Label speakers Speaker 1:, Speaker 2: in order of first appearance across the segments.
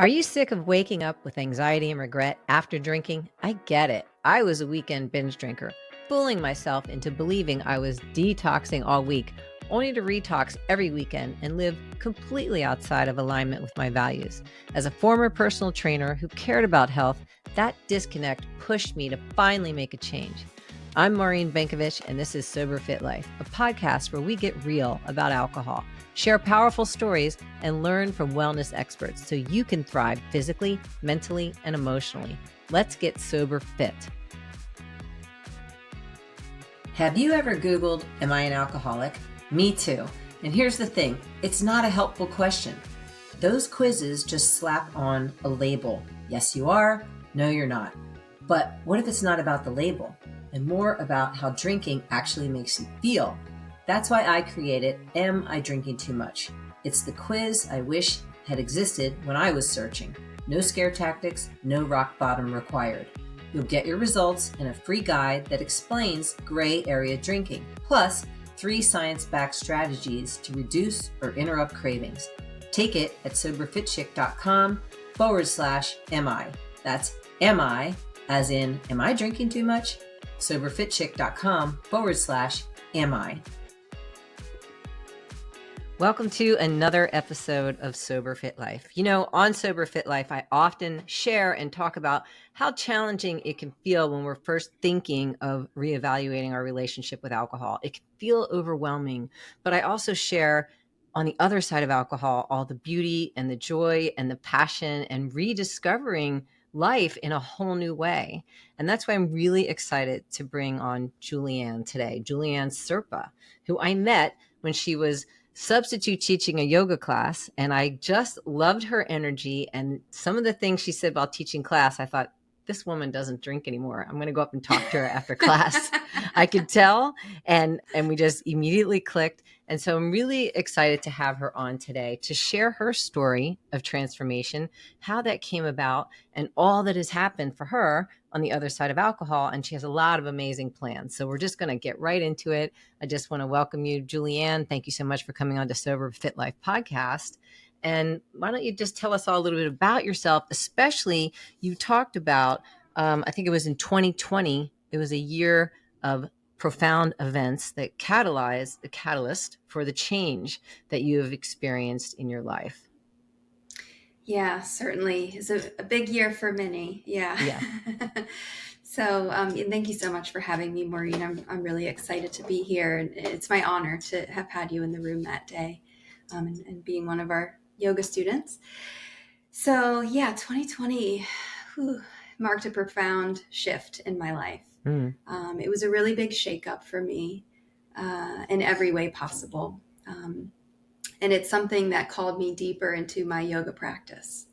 Speaker 1: Are you sick of waking up with anxiety and regret after drinking? I get it. I was a weekend binge drinker, fooling myself into believing I was detoxing all week, only to retox every weekend and live completely outside of alignment with my values. As a former personal trainer who cared about health, that disconnect pushed me to finally make a change. I'm Maureen Bankovich, and this is Sober Fit Life, a podcast where we get real about alcohol, share powerful stories, and learn from wellness experts so you can thrive physically, mentally, and emotionally. Let's get sober fit. Have you ever Googled, "Am I an alcoholic?" Me too. And here's the thing, it's not a helpful question. Those quizzes just slap on a label. Yes, you are. No, you're not. But what if it's not about the label and more about how drinking actually makes you feel? That's why I created Am I Drinking Too Much? It's the quiz I wish had existed when I was searching. No scare tactics, no rock bottom required. You'll get your results and a free guide that explains gray area drinking, plus 3 science-backed strategies to reduce or interrupt cravings. Take it at soberfitchick.com/MI. That's MI, as in, am I drinking too much? soberfitchick.com/MI. Welcome to another episode of Sober Fit Life. You know, on Sober Fit Life, I often share and talk about how challenging it can feel when we're first thinking of reevaluating our relationship with alcohol. It can feel overwhelming, but I also share on the other side of alcohol, all the beauty and the joy and the passion and rediscovering life in a whole new way. And that's why I'm really excited to bring on Julianne today, Julianne Serpa, who I met when she was substitute teaching a yoga class. And I just loved her energy. And some of the things she said about teaching class, I thought, this woman doesn't drink anymore. I'm going to go up and talk to her after class. I could tell. And we just immediately clicked. And so I'm really excited to have her on today to share her story of transformation, how that came about, and all that has happened for her on the other side of alcohol. And she has a lot of amazing plans. So we're just going to get right into it. I just want to welcome you, Julianne. Thank you so much for coming on to Sober Fit Life podcast. And why don't you just tell us all a little bit about yourself, especially you talked about, I think it was in 2020, it was a year of profound events that catalyzed the catalyst for the change that you have experienced in your life.
Speaker 2: Yeah, certainly. It's a big year for many. Yeah. So thank you so much for having me, Maureen. I'm really excited to be here. And it's my honor to have had you in the room that day and being one of our yoga students. So yeah, 2020 marked a profound shift in my life. It was a really big shakeup for me in every way possible. And it's something that called me deeper into my yoga practice.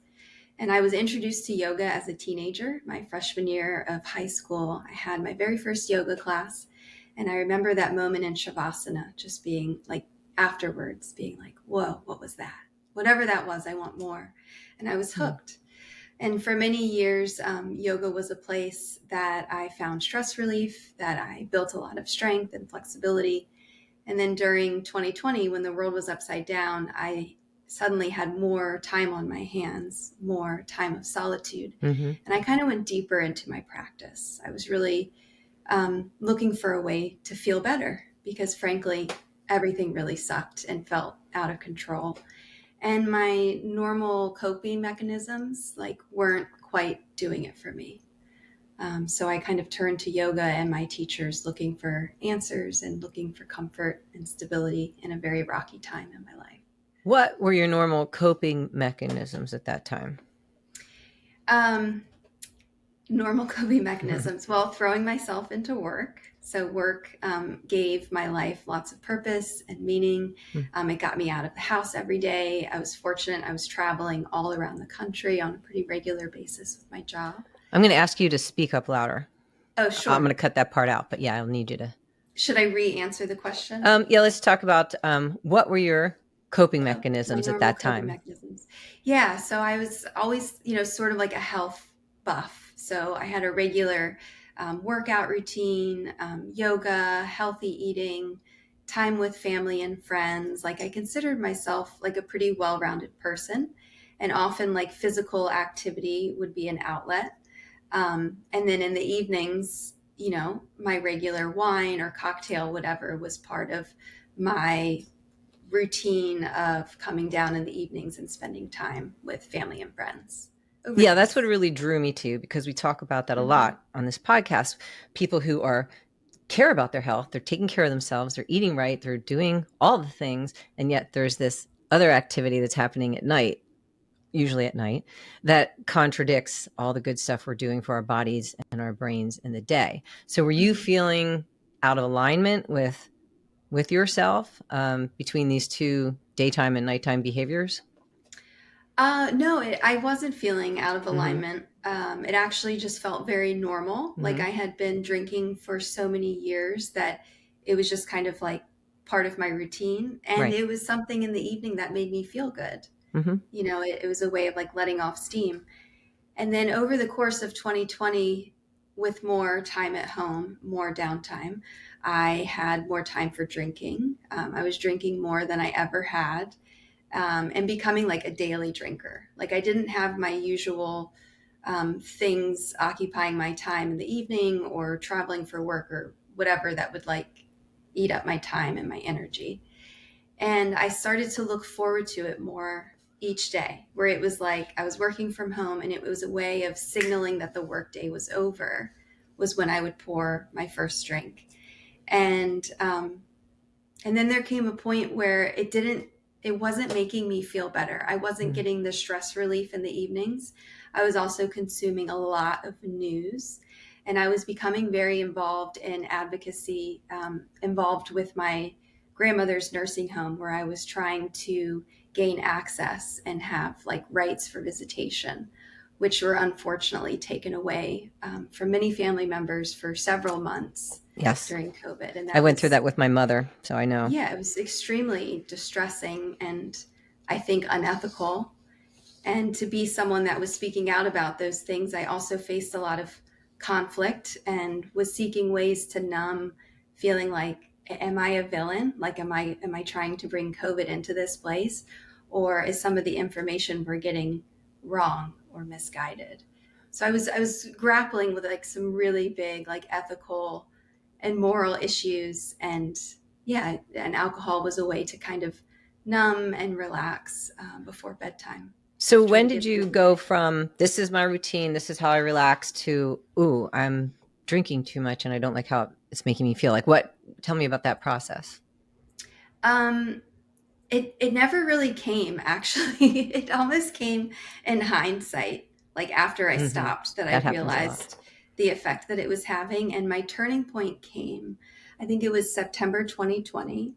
Speaker 2: And I was introduced to yoga as a teenager. My freshman year of high school, I had my very first yoga class. And I remember that moment in Shavasana, just being like, afterwards, being like, whoa, what was that? Whatever that was, I want more. And I was hooked. And for many years, yoga was a place that I found stress relief, that I built a lot of strength and flexibility. And then during 2020, when the world was upside down, I suddenly had more time on my hands, more time of solitude. And I kind of went deeper into my practice. I was really looking for a way to feel better because frankly, everything really sucked and felt out of control. And my normal coping mechanisms weren't quite doing it for me. So I kind of turned to yoga and my teachers looking for answers and looking for comfort and stability in a very rocky time in my life.
Speaker 1: What were your normal coping mechanisms at that time?
Speaker 2: Normal coping mechanisms. Well, throwing myself into work. So work gave my life lots of purpose and meaning. It got me out of the house every day. I was fortunate. I was traveling all around the country on a pretty regular basis with my job.
Speaker 1: I'm going to ask you to speak up louder.
Speaker 2: Oh, sure.
Speaker 1: I'm going to cut that part out, but yeah, I'll need you to.
Speaker 2: Should I re-answer the question?
Speaker 1: Yeah, let's talk about what were your coping mechanisms at that time?
Speaker 2: Mechanisms. Yeah, so I was always, sort of like a health buff. So I had a regular workout routine, yoga, healthy eating, time with family and friends. Like I considered myself like a pretty well-rounded person. And often like physical activity would be an outlet. And then in the evenings, my regular wine or cocktail, whatever, was part of my routine of coming down in the evenings and spending time with family and friends over
Speaker 1: Yeah, that's what
Speaker 2: drinks.
Speaker 1: really drew me to, because we talk about that a
Speaker 2: Mm-hmm.
Speaker 1: lot on this podcast. People who care about their health, they're taking care of themselves, they're eating right, they're doing all the things, and yet there's this other activity that's happening at night, usually at night, that contradicts all the good stuff we're doing for our bodies and our brains in the day. So were you
Speaker 2: Mm-hmm.
Speaker 1: feeling out of alignment with yourself between these two daytime and nighttime behaviors?
Speaker 2: No, I wasn't feeling out of
Speaker 1: Mm-hmm.
Speaker 2: alignment. It actually just felt very normal. Like
Speaker 1: Mm-hmm.
Speaker 2: I had been drinking for so many years that it was just kind of like part of my routine. And
Speaker 1: Right.
Speaker 2: it was something in the evening that made me feel good.
Speaker 1: Mm-hmm.
Speaker 2: It was a way of like letting off steam. And then over the course of 2020, with more time at home, more downtime, I had more time for drinking. I was drinking more than I ever had, and becoming like a daily drinker. Like I didn't have my usual things occupying my time in the evening or traveling for work or whatever that would like eat up my time and my energy. And I started to look forward to it more each day, where it was like I was working from home and it was a way of signaling that the workday was over, was when I would pour my first drink. And and then there came a point where it wasn't making me feel better. I wasn't
Speaker 1: Mm-hmm.
Speaker 2: getting the stress relief in the evenings. I was also consuming a lot of news, and I was becoming very involved in advocacy, involved with my grandmother's nursing home, where I was trying to gain access and have like rights for visitation, which were unfortunately taken away from many family members for several months
Speaker 1: Yes.
Speaker 2: during COVID. And
Speaker 1: I
Speaker 2: that
Speaker 1: went through
Speaker 2: was,
Speaker 1: that with my mother, so I know.
Speaker 2: yeah, it was extremely distressing and I think unethical. And to be someone that was speaking out about those things, I also faced a lot of conflict and was seeking ways to numb feeling like, am I a villain? Like, am I trying to bring COVID into this place? Or is some of the information we're getting wrong or misguided? So I was grappling with like some really big like ethical and moral issues, and yeah, and alcohol was a way to kind of numb and relax before bedtime.
Speaker 1: So
Speaker 2: Try
Speaker 1: when
Speaker 2: to
Speaker 1: did
Speaker 2: get through
Speaker 1: you
Speaker 2: the
Speaker 1: go
Speaker 2: day.
Speaker 1: from this is my routine, this is how I relax, to ooh, I'm drinking too much and I don't like how it's making me feel? Like what? Tell me about that process.
Speaker 2: Um, it never really came, actually. It almost came in hindsight, like after I
Speaker 1: Mm-hmm.
Speaker 2: stopped, that I
Speaker 1: That happens a lot.
Speaker 2: realized the effect that it was having. And my turning point came, I think it was September 2020,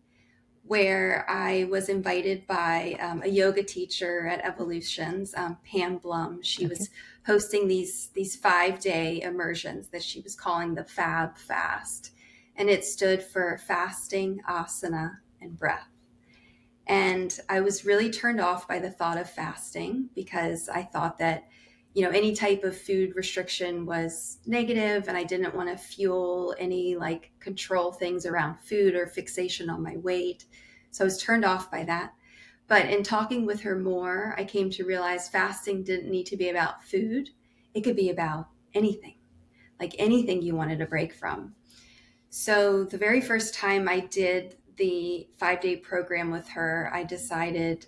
Speaker 2: where I was invited by a yoga teacher at Evolutions, Pam Blum. She
Speaker 1: Okay.
Speaker 2: was hosting these 5-day immersions that she was calling the Fab Fast, and it stood for fasting, asana, and breath. And I was really turned off by the thought of fasting because I thought that, any type of food restriction was negative and I didn't want to fuel any like control things around food or fixation on my weight. So I was turned off by that. But in talking with her more, I came to realize fasting didn't need to be about food. It could be about anything, like anything you wanted to break from. So the very first time I did the 5-day program with her, I decided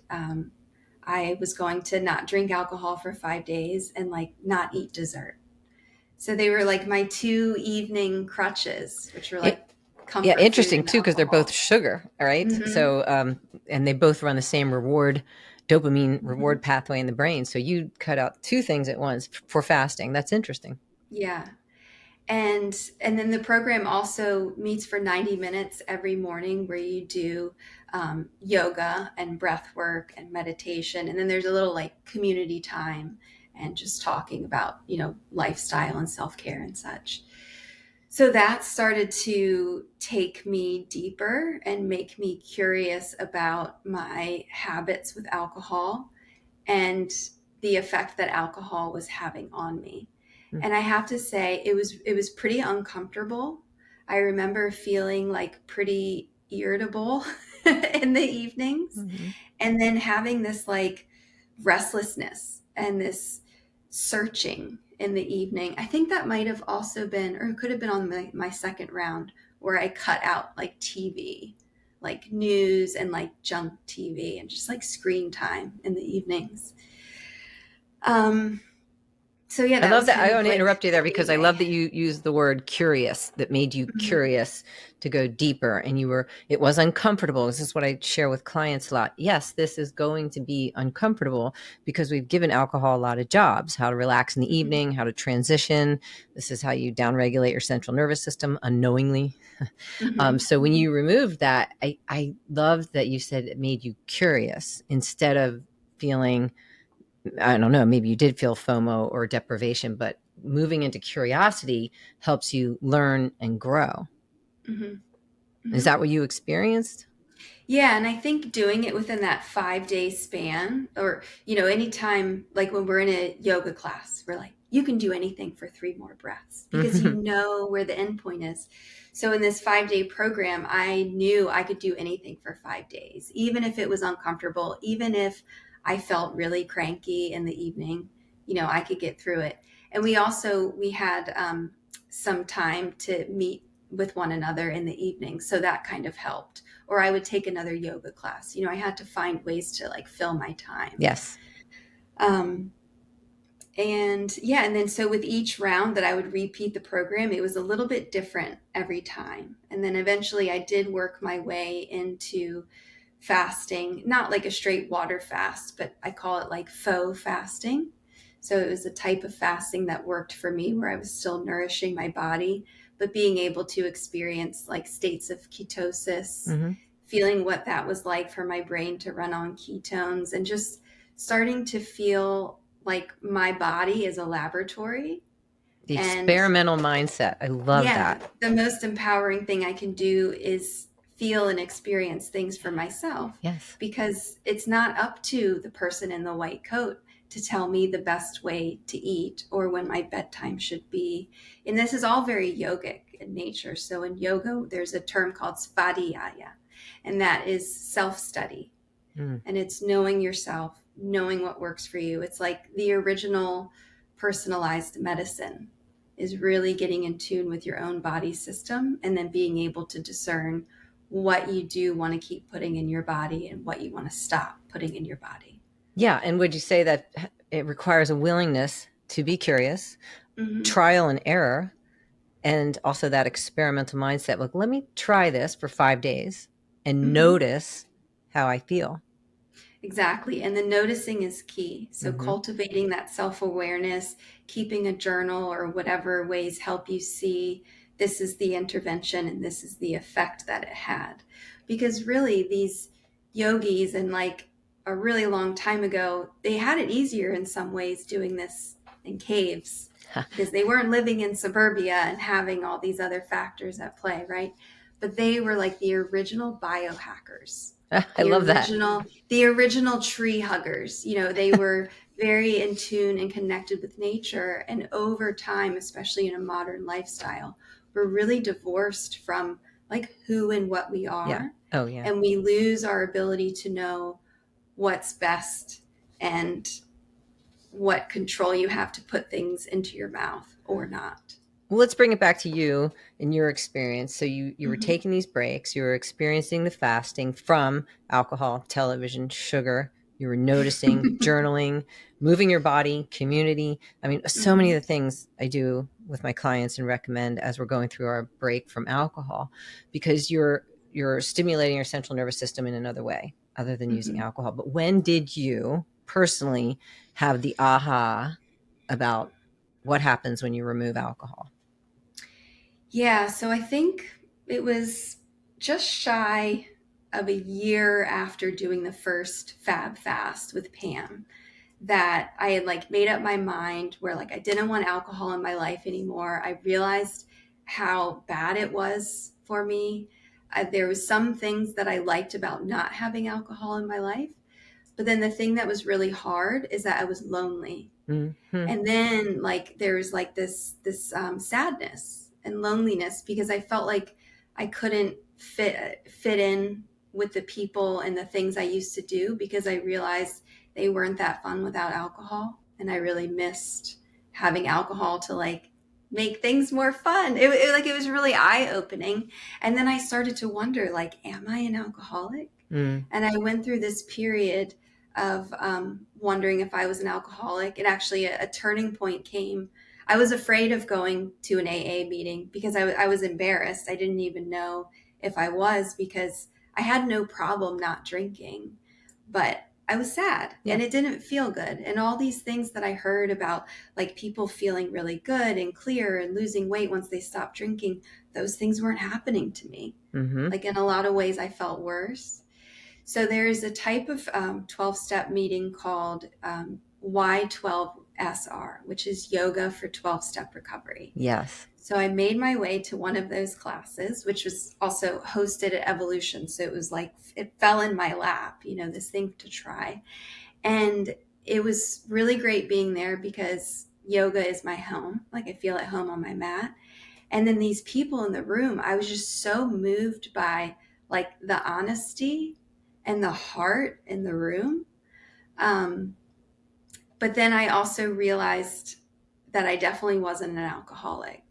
Speaker 2: I was going to not drink alcohol for 5 days and like not eat dessert. So they were like my two evening crutches, which were like
Speaker 1: It, yeah,
Speaker 2: comfort food
Speaker 1: interesting
Speaker 2: and
Speaker 1: too, because they're both
Speaker 2: alcohol.
Speaker 1: sugar. All right.
Speaker 2: Mm-hmm.
Speaker 1: So, and they both run the same dopamine
Speaker 2: Mm-hmm.
Speaker 1: reward pathway in the brain. So you cut out two things at once for fasting. That's interesting.
Speaker 2: Yeah. And then the program also meets for 90 minutes every morning, where you do yoga and breath work and meditation, and then there's a little like community time and just talking about lifestyle and self-care and such. So that started to take me deeper and make me curious about my habits with alcohol and the effect that alcohol was having on me.
Speaker 1: Mm-hmm.
Speaker 2: And I have to say it was pretty uncomfortable. I remember feeling like pretty irritable in the evenings,
Speaker 1: Mm-hmm.
Speaker 2: and then having this like restlessness and this searching in the evening. I think that might have also been, or it could have been on my second round, where I cut out like TV, like news and like junk TV and just like screen time in the evenings. So yeah,
Speaker 1: I
Speaker 2: that
Speaker 1: love
Speaker 2: was
Speaker 1: that.
Speaker 2: kind
Speaker 1: I
Speaker 2: of
Speaker 1: want to
Speaker 2: like
Speaker 1: interrupt you there
Speaker 2: the
Speaker 1: because I love
Speaker 2: gateway.
Speaker 1: that you used the word curious, that made you
Speaker 2: Mm-hmm.
Speaker 1: curious to go deeper. And it was uncomfortable. This is what I share with clients a lot. Yes, this is going to be uncomfortable because we've given alcohol a lot of jobs: how to relax in the
Speaker 2: Mm-hmm.
Speaker 1: evening, how to transition. This is how you downregulate your central nervous system unknowingly. So when
Speaker 2: Mm-hmm.
Speaker 1: you removed that, I loved that you said it made you curious instead of feeling, I don't know, maybe you did feel FOMO or deprivation, but moving into curiosity helps you learn and grow.
Speaker 2: Mm-hmm.
Speaker 1: Is
Speaker 2: Mm-hmm.
Speaker 1: that what you experienced?
Speaker 2: Yeah, and I think doing it within that 5 day span, or, anytime, like when we're in a yoga class, we're like, you can do anything for 3 more breaths because you
Speaker 1: Hmm.
Speaker 2: know where the end point is. So in this 5 day program, I knew I could do anything for 5 days, even if it was uncomfortable, even if I felt really cranky in the evening, I could get through it. And we had some time to meet with one another in the evening. So that kind of helped. Or I would take another yoga class. I had to find ways to like fill my time.
Speaker 1: Yes.
Speaker 2: Um, and yeah, and then so with each round that I would repeat the program, it was a little bit different every time. And then eventually I did work my way into fasting, not like a straight water fast, but I call it like faux fasting. So it was a type of fasting that worked for me where I was still nourishing my body, but being able to experience like states of ketosis,
Speaker 1: Hmm.
Speaker 2: feeling what that was like for my brain to run on ketones, and just starting to feel like my body is a laboratory.
Speaker 1: The
Speaker 2: And
Speaker 1: experimental mindset. I love
Speaker 2: yeah,
Speaker 1: that.
Speaker 2: the most empowering thing I can do is feel and experience things for myself,
Speaker 1: Yes.
Speaker 2: because it's not up to the person in the white coat to tell me the best way to eat or when my bedtime should be. And this is all very yogic in nature. So in yoga, there's a term called svadhyaya, and that is self-study.
Speaker 1: Mm.
Speaker 2: And it's knowing yourself, knowing what works for you. It's like the original personalized medicine, is really getting in tune with your own body system and then being able to discern what you do want to keep putting in your body and what you want to stop putting in your body.
Speaker 1: Yeah. And would you say that it requires a willingness to be curious,
Speaker 2: Mm-hmm.
Speaker 1: trial and error, and also that experimental mindset? Like, let me try this for 5 days and
Speaker 2: Mm-hmm.
Speaker 1: notice how I feel.
Speaker 2: Exactly. And the noticing is key. So
Speaker 1: Hmm.
Speaker 2: cultivating that self-awareness, keeping a journal or whatever ways help you see this is the intervention and this is the effect that it had. Because really these yogis, and like a really long time ago, they had it easier in some ways doing this in caves because they weren't living in suburbia and having all these other factors at play, right? But they were like the original biohackers,
Speaker 1: I
Speaker 2: the
Speaker 1: love that.
Speaker 2: original the original tree huggers. They were very in tune and connected with nature, and over time, especially in a modern lifestyle, we're really divorced from like who and what we
Speaker 1: Yeah.
Speaker 2: are,
Speaker 1: Oh, yeah.
Speaker 2: and we lose our ability to know what's best and what control you have to put things into your mouth or not.
Speaker 1: Well, let's bring it back to you and your experience. So you were
Speaker 2: Mm-hmm.
Speaker 1: taking these breaks, you were experiencing the fasting from alcohol, television, sugar. You were noticing, journaling, moving your body, community. I mean, so many
Speaker 2: Mm-hmm.
Speaker 1: of the things I do with my clients and recommend as we're going through our break from alcohol, because you're stimulating your central nervous system in another way other than using
Speaker 2: Mm-hmm.
Speaker 1: alcohol. But when did you personally have the aha about what happens when you remove alcohol?
Speaker 2: Yeah, so I think it was just shy of a year after doing the first Fab Fast with Pam that I had like made up my mind where like I didn't want alcohol in my life anymore. I realized how bad it was for me. There was some things that I liked about not having alcohol in my life, but then the thing that was really hard is that I was lonely.
Speaker 1: Hmm.
Speaker 2: And then like there was like this sadness and loneliness because I felt like I couldn't fit in with the people and the things I used to do, because I realized they weren't that fun without alcohol. And I really missed having alcohol to like make things more fun. It was really eye-opening. And then I started to wonder, like, am I an alcoholic? And I went through this period of wondering if I was an alcoholic. And actually a turning point came. I was afraid of going to an AA meeting because I was embarrassed. I didn't even know if I was, because I had no problem not drinking, but I was sad and it didn't feel good. And all these things that I heard about, like people feeling really good and clear and losing weight once they stopped drinking, those things weren't happening to me. Like in a lot of ways, I felt worse. So there's a type of 12-step meeting called Y12SR, which is yoga for 12-step recovery.
Speaker 1: Yes.
Speaker 2: So I made my way to one of those classes, which was also hosted at Evolution. So it was like, it fell in my lap, this thing to try. And it was really great being there because yoga is my home. Like I feel at home on my mat. And then these people in the room, I was just so moved by like the honesty and the heart in the room. But then I also realized that I definitely wasn't an alcoholic.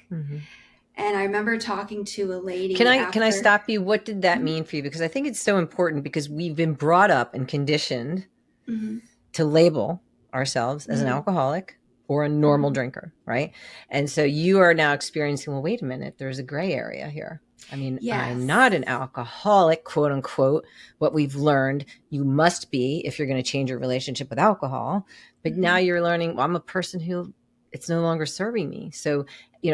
Speaker 2: And I remember talking to a lady.
Speaker 1: Can I stop you? What did that mean for you? Because I think it's so important, because we've been brought up and conditioned to label ourselves as an alcoholic or a normal drinker, right? And so you are now experiencing, well, wait a minute, there's a gray area here. I mean, I'm not an alcoholic, quote unquote, what we've learned you must be if you're going to change your relationship with alcohol. But now you're learning, well, I'm a person who it's no longer serving me. So,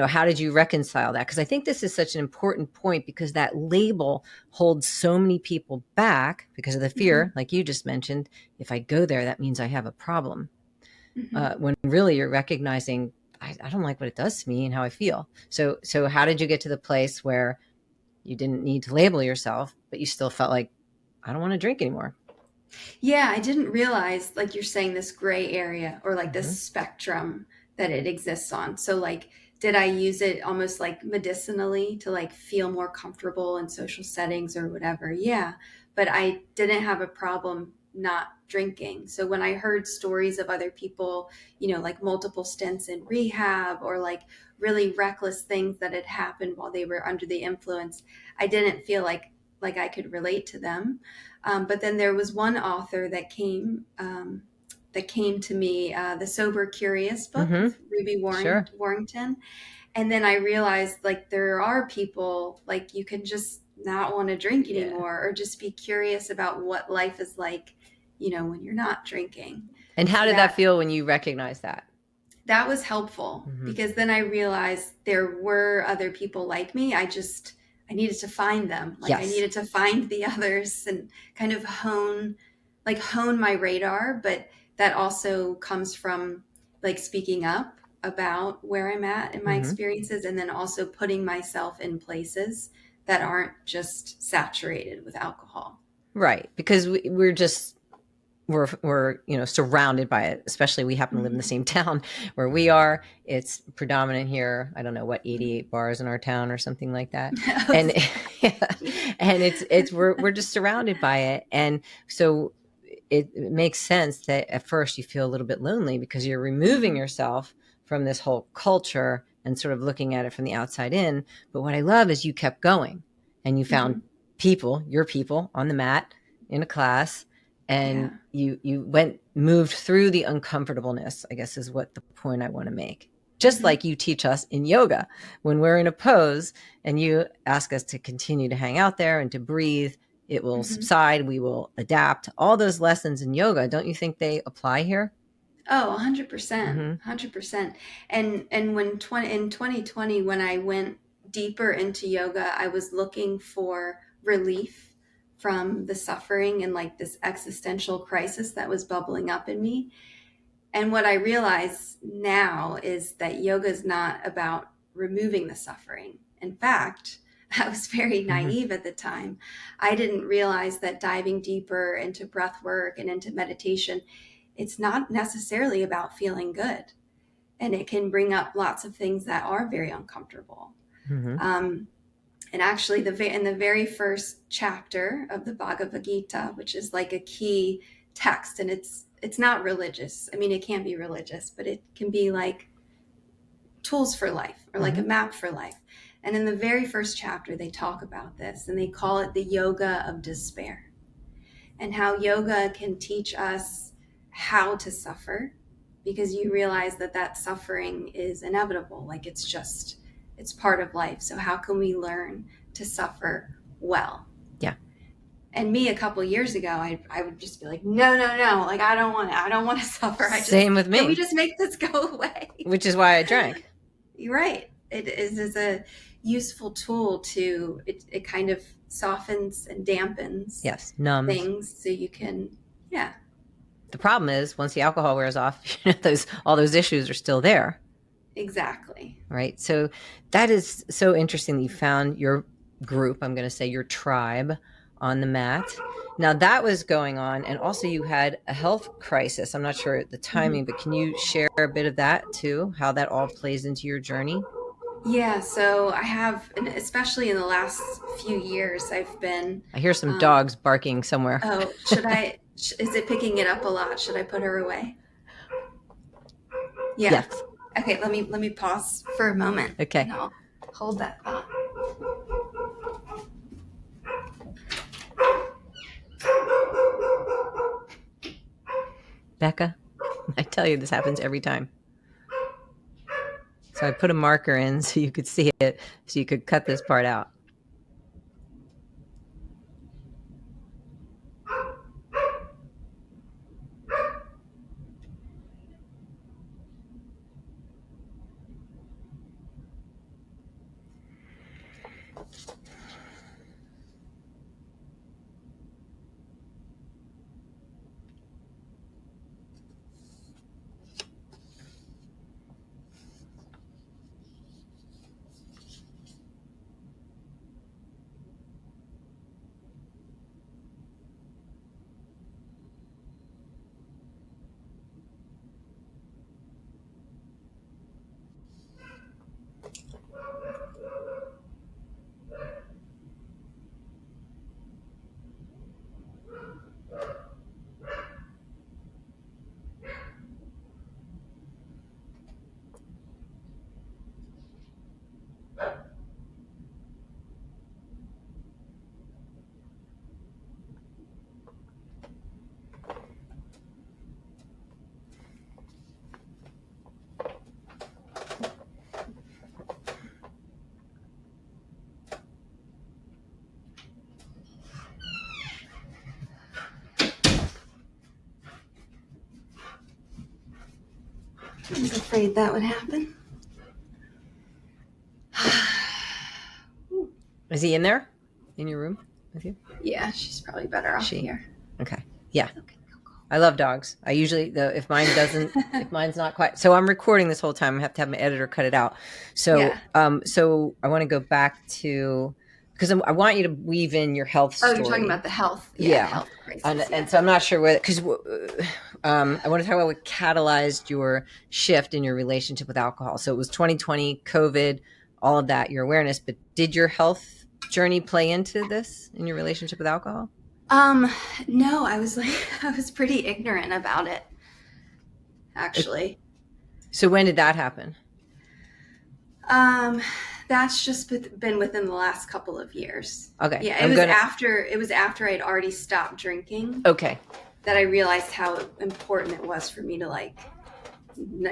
Speaker 1: how did you reconcile that? Because I think this is such an important point, because that label holds so many people back because of the fear, like you just mentioned. If I go there, that means I have a problem. When really you're recognizing, I don't like what it does to me and how I feel. So how did you get to the place where you didn't need to label yourself, but you still felt like, I don't want to drink anymore?
Speaker 2: Yeah, I didn't realize, like you're saying, this gray area or like this spectrum that it exists on. So like, did I use it almost like medicinally to like feel more comfortable in social settings or whatever? Yeah, but I didn't have a problem not drinking. So when I heard stories of other people, like multiple stints in rehab or like really reckless things that had happened while they were under the influence, I didn't feel like I could relate to them. But then there was one author that came to me, the Sober Curious book with Ruby Warrington. And then I realized, like, there are people, like, you can just not want to drink anymore or just be curious about what life is like, when you're not drinking.
Speaker 1: And how did that feel when you recognized that?
Speaker 2: That was helpful because then I realized there were other people like me. I needed to find them. Like I needed to find the others and kind of hone my radar. But that also comes from like speaking up about where I'm at in my experiences, and then also putting myself in places that aren't just saturated with alcohol.
Speaker 1: Right. Because we're surrounded by it. Especially we happen to live in the same town where we are. It's predominant here. I don't know what, 88 bars in our town or something like that. And and we're just surrounded by it. And so it makes sense that at first you feel a little bit lonely because you're removing yourself from this whole culture and sort of looking at it from the outside in. But what I love is you kept going and you found your people on the mat in a class, and you moved through the uncomfortableness, I guess is what the point I want to make. Just like you teach us in yoga when we're in a pose and you ask us to continue to hang out there and to breathe, it will subside. We will adapt. All those lessons in yoga, don't you think they apply here?
Speaker 2: Oh, 100%, 100%. And in 2020, when I went deeper into yoga, I was looking for relief from the suffering and like this existential crisis that was bubbling up in me. And what I realize now is that yoga is not about removing the suffering. In fact, I was very naive at the time. I didn't realize that diving deeper into breath work and into meditation, it's not necessarily about feeling good. And it can bring up lots of things that are very uncomfortable. And actually, in the very first chapter of the Bhagavad Gita, which is like a key text, and it's it's not religious. I mean, it can be religious, but it can be like tools for life, or like a map for life. And in the very first chapter, they talk about this, and they call it the yoga of despair, and how yoga can teach us how to suffer, because you realize that that suffering is inevitable. Like it's part of life. So how can we learn to suffer well?
Speaker 1: Yeah.
Speaker 2: And me, a couple of years ago, I would just be like, no, like I don't want to suffer.
Speaker 1: Same with me.
Speaker 2: Can we just make this go away?
Speaker 1: Which is why I drank.
Speaker 2: You're right. It is a useful tool to, it kind of softens and dampens
Speaker 1: numbs
Speaker 2: things, so you can, yeah.
Speaker 1: The problem is once the alcohol wears off, all those issues are still there.
Speaker 2: Exactly.
Speaker 1: Right. So that is so interesting that you found your group, I'm going to say your tribe, on the mat. Now that was going on, and also you had a health crisis. I'm not sure the timing, but can you share a bit of that too, how that all plays into your journey?
Speaker 2: Yeah, so I have, and especially in the last few years, I've been.
Speaker 1: I hear some dogs barking somewhere.
Speaker 2: Oh, is it picking it up a lot? Should I put her away? Yeah.
Speaker 1: Yes.
Speaker 2: Okay, let me pause for a moment.
Speaker 1: Okay.
Speaker 2: And I'll hold that thought.
Speaker 1: Becca, I tell you, this happens every time. So I put a marker in so you could see it, so you could cut this part out.
Speaker 2: I was afraid that would happen.
Speaker 1: Is he in there? In your room with you?
Speaker 2: Yeah, she's probably better off here.
Speaker 1: Okay. Yeah.
Speaker 2: Okay.
Speaker 1: I love dogs. I usually, though, if mine's not quite. So I'm recording this whole time. I have to have my editor cut it out. So, so I want to go back to, because I want you to weave in your health story.
Speaker 2: Oh, you're talking about the health.
Speaker 1: Yeah.
Speaker 2: Health crisis.
Speaker 1: And so I'm not sure whether, because I want to talk about what catalyzed your shift in your relationship with alcohol. So it was 2020, COVID, all of that, your awareness. But did your health journey play into this in your relationship with alcohol?
Speaker 2: No, I was pretty ignorant about it, actually.
Speaker 1: So when did that happen?
Speaker 2: That's just been within the last couple of years.
Speaker 1: Okay.
Speaker 2: Yeah, it was after I'd already stopped drinking.
Speaker 1: Okay.
Speaker 2: That I realized how important it was for me to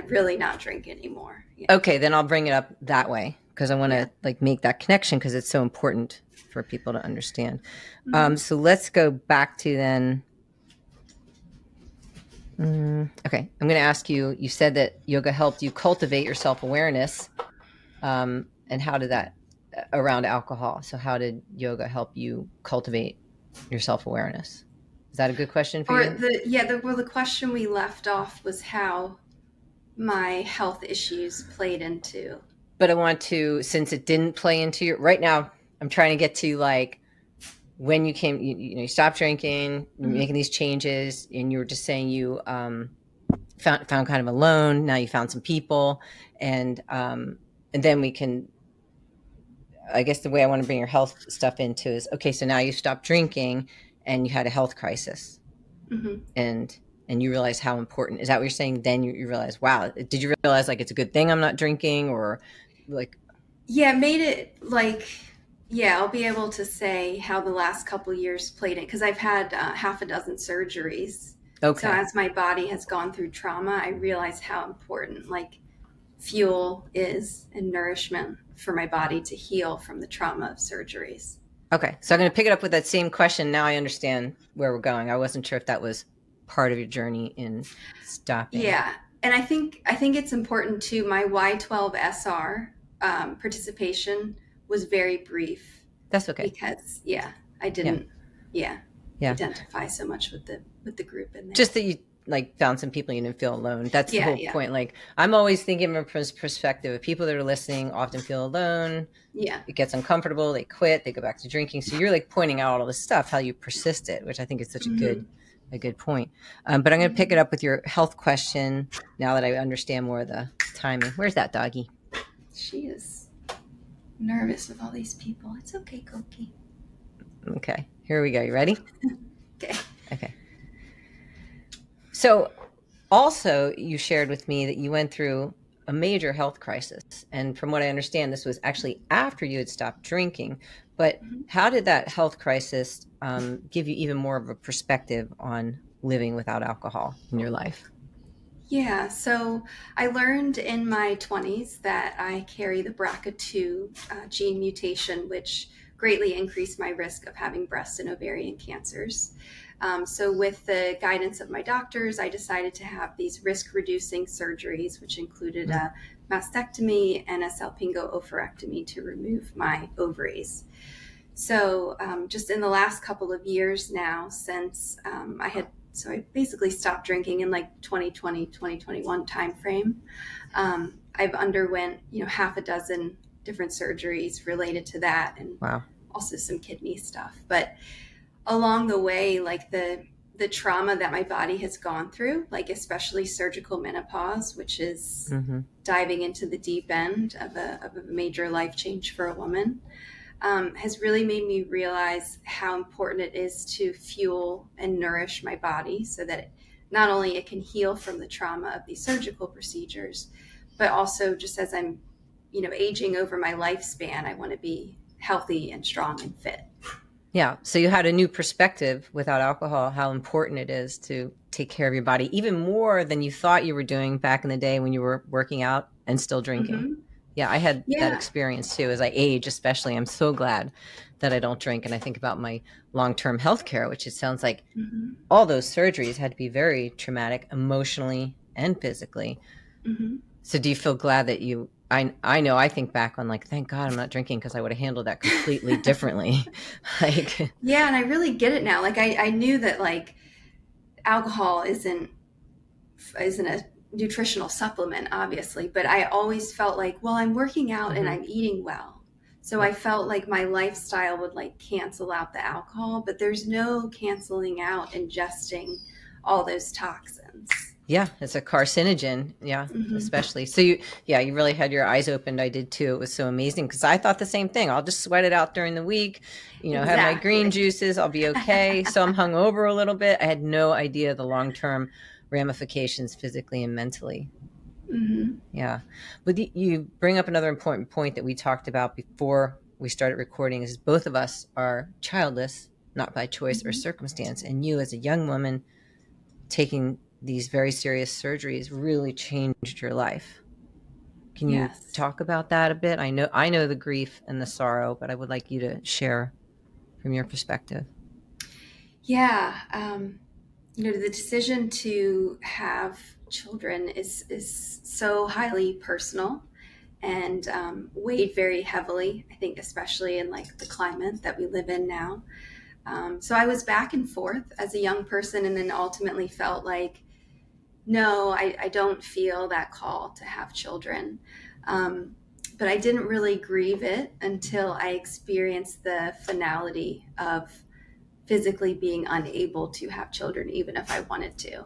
Speaker 2: really not drink anymore.
Speaker 1: Yeah. Okay, then I'll bring it up that way, because I want to make that connection, because it's so important for people to understand. So let's go back to then. Okay, I'm going to ask you, you said that yoga helped you cultivate your self-awareness. And how did that around alcohol? So how did yoga help you cultivate your self-awareness? Is that a good question for you?
Speaker 2: The question we left off was how my health issues played into.
Speaker 1: But I want to, since it didn't play into your, right now, I'm trying to get to when you came, you stopped drinking, making these changes, and you were just saying you found kind of alone. Now you found some people, and then we can, I guess the way I want to bring your health stuff into is, okay, so now you stopped drinking and you had a health crisis. And and you realize how important, is that what you're saying? Then you realize, wow, did you realize like it's a good thing I'm not drinking, or like?
Speaker 2: Yeah, it made it like, yeah, I'll be able to say how the last couple years played it because I've had half a dozen surgeries. So
Speaker 1: Okay.
Speaker 2: as my body has gone through trauma, I realize how important like fuel is and nourishment for my body to heal from the trauma of surgeries.
Speaker 1: Okay. So I'm going
Speaker 2: Yeah.
Speaker 1: to pick it up with that same question. Now I understand where we're going. I wasn't sure if that was part of your journey in stopping.
Speaker 2: Yeah. And I think it's important too. My Y12SR participation was very brief
Speaker 1: That's okay.
Speaker 2: because yeah, I
Speaker 1: Yeah.
Speaker 2: didn't yeah
Speaker 1: Yeah.
Speaker 2: identify so much with the group in there.
Speaker 1: Just that you like found some people you didn't feel alone. That's the
Speaker 2: Yeah,
Speaker 1: whole
Speaker 2: yeah,
Speaker 1: point. Like, I'm always thinking from a perspective of people that are listening often feel alone.
Speaker 2: yeah.
Speaker 1: It gets uncomfortable. They quit. They go back to drinking. So you're like pointing out all this stuff, how you persisted, which I think is such
Speaker 2: Hmm.
Speaker 1: a good point. But I'm going to pick it
Speaker 2: Hmm.
Speaker 1: up with your health question now that I understand more of the timing. Where's that doggy?
Speaker 2: She is nervous with all these people. It's okay, Koki.
Speaker 1: Okay, here we go. You ready?
Speaker 2: Okay.
Speaker 1: Okay. So also, you shared with me that you went through a major health crisis. And from what I understand, this was actually after you had stopped drinking. But
Speaker 2: Mhm.
Speaker 1: how did that health crisis give you even more of a perspective on living without alcohol in your life?
Speaker 2: Yeah, so I learned in my 20s that I carry the BRCA2 gene mutation, which greatly increased my risk of having breast and ovarian cancers. So, with the guidance of my doctors, I decided to have these risk reducing surgeries, which included
Speaker 1: Mm.
Speaker 2: a mastectomy and a salpingo-oophorectomy to remove my ovaries. So, just in the last couple of years now, since I basically stopped drinking in like 2020, 2021 timeframe. I've underwent, half a dozen different surgeries related to that and
Speaker 1: Wow.
Speaker 2: also some kidney stuff. But along the way, like the trauma that my body has gone through, like especially surgical menopause, which is
Speaker 1: Hmm.
Speaker 2: diving into the deep end of a major life change for a woman, has really made me realize how important it is to fuel and nourish my body so that not only it can heal from the trauma of these surgical procedures, but also just as I'm, aging over my lifespan, I want to be healthy and strong and fit.
Speaker 1: Yeah. So you had a new perspective without alcohol, how important it is to take care of your body, even more than you thought you were doing back in the day when you were working out and still drinking.
Speaker 2: Hmm.
Speaker 1: Yeah, I had that
Speaker 2: Yeah.
Speaker 1: experience too. As I age, especially, I'm so glad that I don't drink. And I think about my long-term health care, which it sounds like
Speaker 2: Hmm.
Speaker 1: all those surgeries had to be very traumatic emotionally and physically.
Speaker 2: Hmm.
Speaker 1: So do you feel glad that I know I think back on like, thank God I'm not drinking because I would have handled that completely differently. Like,
Speaker 2: Yeah, and I really get it now. Like I knew that like alcohol isn't a nutritional supplement, obviously, but I always felt like, well, I'm working out and
Speaker 1: mhm.
Speaker 2: I'm eating well. So
Speaker 1: Yeah.
Speaker 2: I felt like my lifestyle would like cancel out the alcohol, but there's no canceling out ingesting all those toxins.
Speaker 1: Yeah, it's a carcinogen. Yeah,
Speaker 2: Hmm.
Speaker 1: especially. So you really had your eyes opened. I did too. It was so amazing because I thought the same thing. I'll just sweat it out during the week, have my green
Speaker 2: Exactly.
Speaker 1: juices. I'll be okay. So I'm hungover a little bit. I had no idea the long-term ramifications physically and mentally.
Speaker 2: Hmm.
Speaker 1: Yeah. But you bring up another important point that we talked about before we started recording is both of us are childless, not by choice or
Speaker 2: Hmm.
Speaker 1: circumstance. And you as a young woman taking these very serious surgeries really changed your life. Can you
Speaker 2: Yes.
Speaker 1: talk about that a bit? I know the grief and the sorrow, but I would like you to share from your perspective.
Speaker 2: Yeah. The decision to have children is so highly personal and weighed very heavily, I think, especially in like the climate that we live in now. So I was back and forth as a young person and then ultimately felt like, no, I don't feel that call to have children. Um, but I didn't really grieve it until I experienced the finality of physically being unable to have children, even if I wanted to.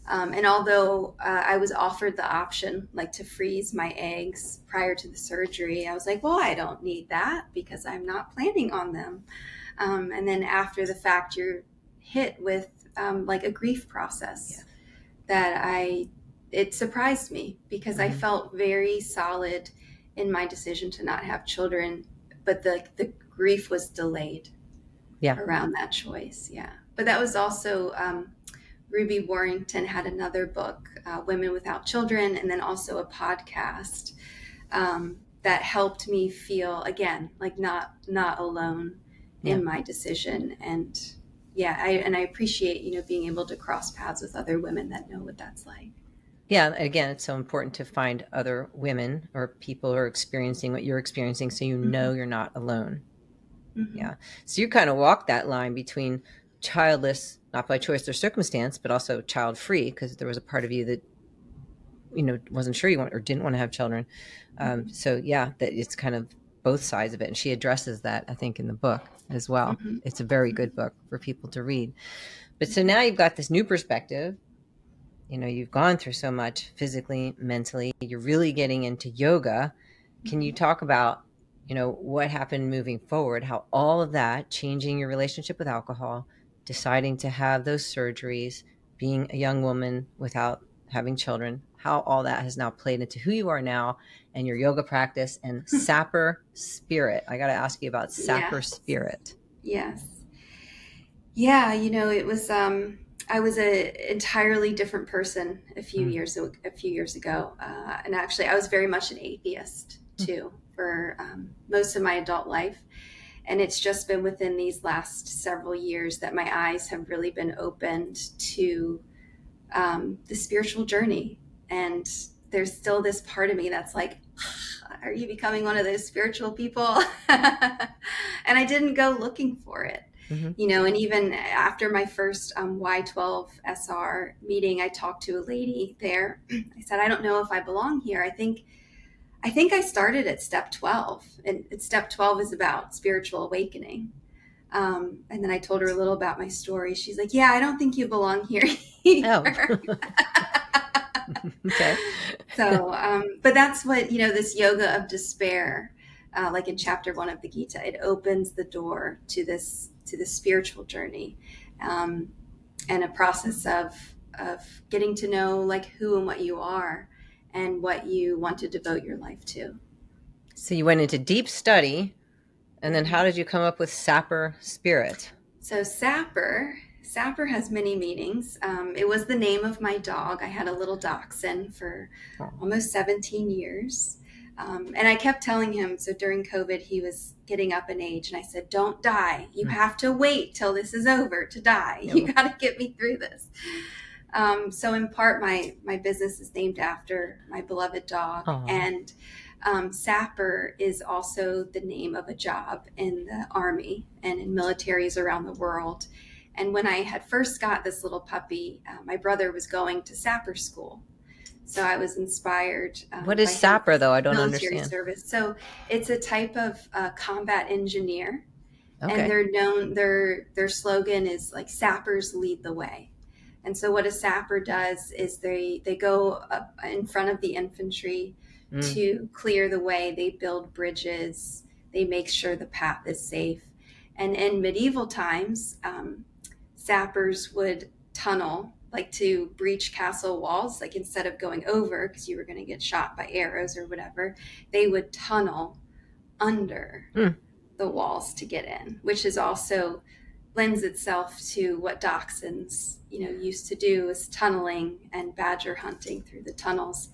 Speaker 2: And although I was offered the option, like to freeze my eggs prior to the surgery, I was like, well, I don't need that because I'm not planning on them. And then after the fact, you're hit with like a grief process. that it surprised me, because I felt very solid in my decision to not have children, but the grief was delayed around that choice. Yeah. But that was also, Ruby Warrington had another book, Women Without Children, and then also a podcast that helped me feel, again, like not alone in my decision. And yeah, I appreciate, being able to cross paths with other women that know what that's like.
Speaker 1: Yeah, again, it's so important to find other women or people who are experiencing what you're experiencing, so you know you're not alone. Yeah. So you kind of walk that line between childless, not by choice or circumstance, but also child-free, because there was a part of you that, wasn't sure you want or didn't want to have children. So yeah, that it's kind of both sides of it. And she addresses that, I think, in the book as well. It's a very good book for people to read. But so now you've got this new perspective. You've gone through so much physically, mentally, you're really getting into yoga. Can you talk about, what happened moving forward, how all of that, changing your relationship with alcohol, deciding to have those surgeries, being a young woman without having children, how all that has now played into who you are now and your yoga practice and sapper spirit? I got to ask you about sapper spirit.
Speaker 2: Yes. Yeah, it was I was a entirely different person a few years ago, and actually I was very much an atheist too for most of my adult life. And it's just been within these last several years that my eyes have really been opened to the spiritual journey. And there's still this part of me that's like, are you becoming one of those spiritual people? And I didn't go looking for it. And even after my first Y12 SR meeting, I talked to a lady there. I said, I don't know if I belong here. I think I started at step 12, and step 12 is about spiritual awakening. And then I told her a little about my story. She's like, yeah, I don't think you belong here either.
Speaker 1: Oh. Okay.
Speaker 2: So, but that's what, this yoga of despair, like in chapter 1 of the Gita, it opens the door to this spiritual journey, and a process of getting to know like who and what you are and what you want to devote your life to.
Speaker 1: So you went into deep study, and then how did you come up with sapper spirit?
Speaker 2: So sapper has many meanings. It was the name of my dog. I had a little dachshund for almost 17 years. And I kept telling him, so during COVID, he was getting up in age, and I said, don't die. You have to wait till this is over to die. You got to get me through this. So in part, my business is named after my beloved dog. Aww. And sapper is also the name of a job in the Army and in militaries around the world. And when I had first got this little puppy, my brother was going to sapper school. So I was inspired.
Speaker 1: What is sapper, though? I don't understand.
Speaker 2: Service. So it's a type of combat engineer.
Speaker 1: Okay.
Speaker 2: And they're known, their slogan is like, sappers lead the way. And so what a sapper does is they go up in front of the infantry to clear the way. They build bridges. They make sure the path is safe. And in medieval times, sappers would tunnel, like to breach castle walls. Like instead of going over, because you were going to get shot by arrows or whatever, they would tunnel under the walls to get in, which is also lends itself to what dachshunds, used to do, is tunneling and badger hunting through the tunnels.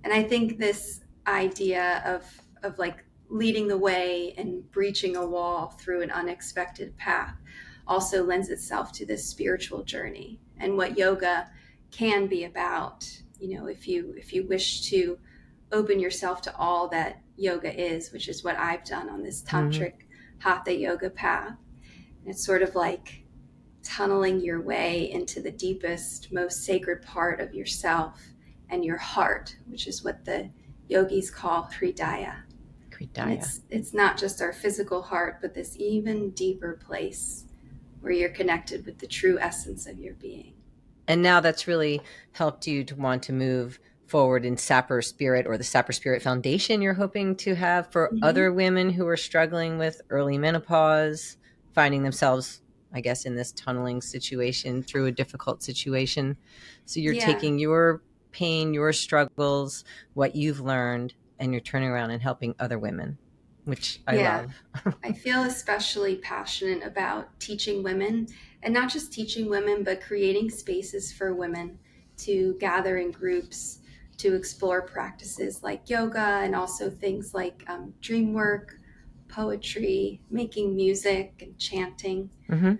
Speaker 2: And I think this idea of like leading the way and breaching a wall through an unexpected path also lends itself to this spiritual journey and what yoga can be about. If you wish to open yourself to all that yoga is, which is what I've done on this tantric hatha yoga path. And it's sort of like tunneling your way into the deepest, most sacred part of yourself and your heart, which is what the yogis call svadhyaya. It's not just our physical heart, but this even deeper place where you're connected with the true essence of your being.
Speaker 1: And now that's really helped you to want to move forward in Sapper Spirit, or the Sapper Spirit Foundation you're hoping to have for other women who are struggling with early menopause, finding themselves I guess, in this tunneling situation through a difficult situation. So you're
Speaker 2: Yeah.
Speaker 1: taking your pain, your struggles, what you've learned, and you're turning around and helping other women, which I
Speaker 2: Yeah.
Speaker 1: love.
Speaker 2: I feel especially passionate about teaching women, and not just teaching women, but creating spaces for women to gather in groups to explore practices like yoga, and also things like dream work, poetry, making music, and chanting.
Speaker 1: Mm-hmm.